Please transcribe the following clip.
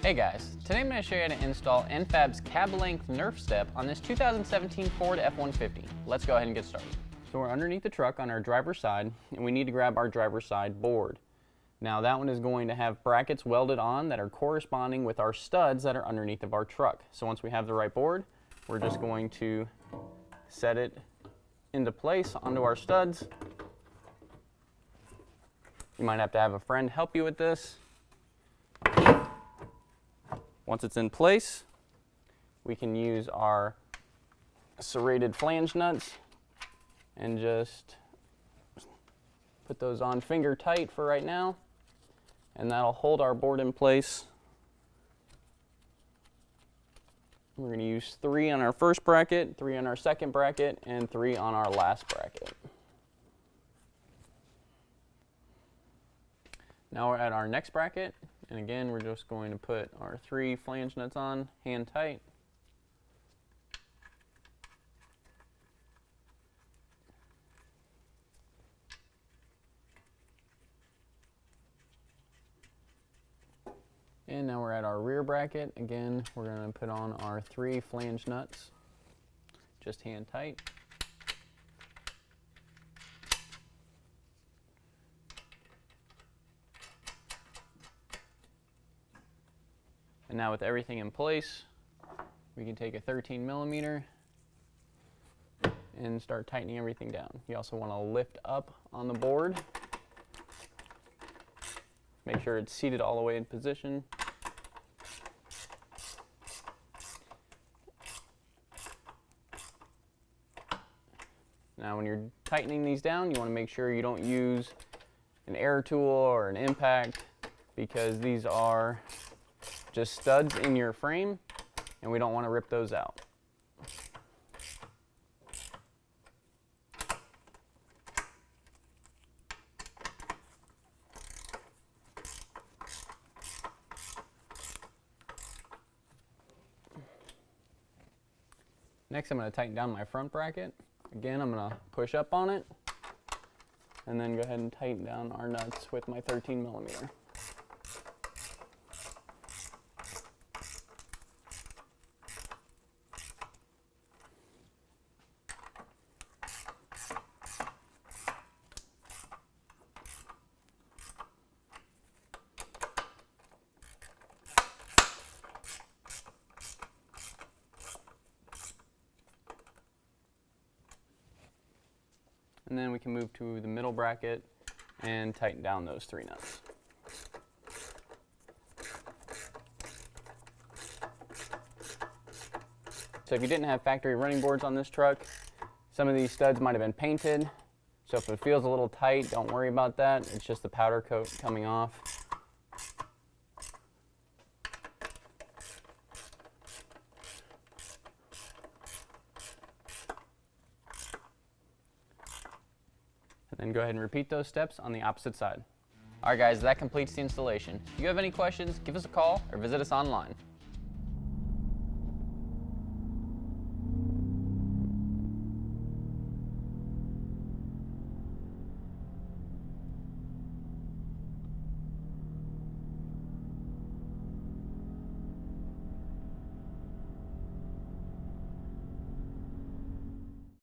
Hey guys, today I'm going to show you how to install N-Fab's cab length Nerf step on this 2017 Ford F-150. Let's go ahead and get started. So we're underneath the truck on our driver's side, and we need to grab our driver's side board. Now that one is going to have brackets welded on that are corresponding with our studs that are underneath of our truck. So once we have the right board, we're just going to set it into place onto our studs. You might have to have a friend help you with this. Once it's in place, we can use our serrated flange nuts and just put those on finger tight for right now, and that'll hold our board in place. We're going to use 3 on our first bracket, 3 on our second bracket, and 3 on our last bracket. Now we're at our next bracket, and again we're just going to put our 3 flange nuts on, hand tight. And now we're at our rear bracket. Again, we're going to put on our 3 flange nuts, just hand tight. And now with everything in place, we can take a 13mm and start tightening everything down. You also want to lift up on the board. Make sure it's seated all the way in position. Now when you're tightening these down, you want to make sure you don't use an air tool or an impact, because these are just studs in your frame and we don't want to rip those out. Next, I'm going to tighten down my front bracket. Again, I'm going to push up on it and then go ahead and tighten down our nuts with my 13mm. And then we can move to the middle bracket and tighten down those 3 nuts. So if you didn't have factory running boards on this truck, some of these studs might have been painted. So if it feels a little tight, don't worry about that. It's just the powder coat coming off. Then go ahead and repeat those steps on the opposite side. Alright guys, that completes the installation. If you have any questions, give us a call or visit us online.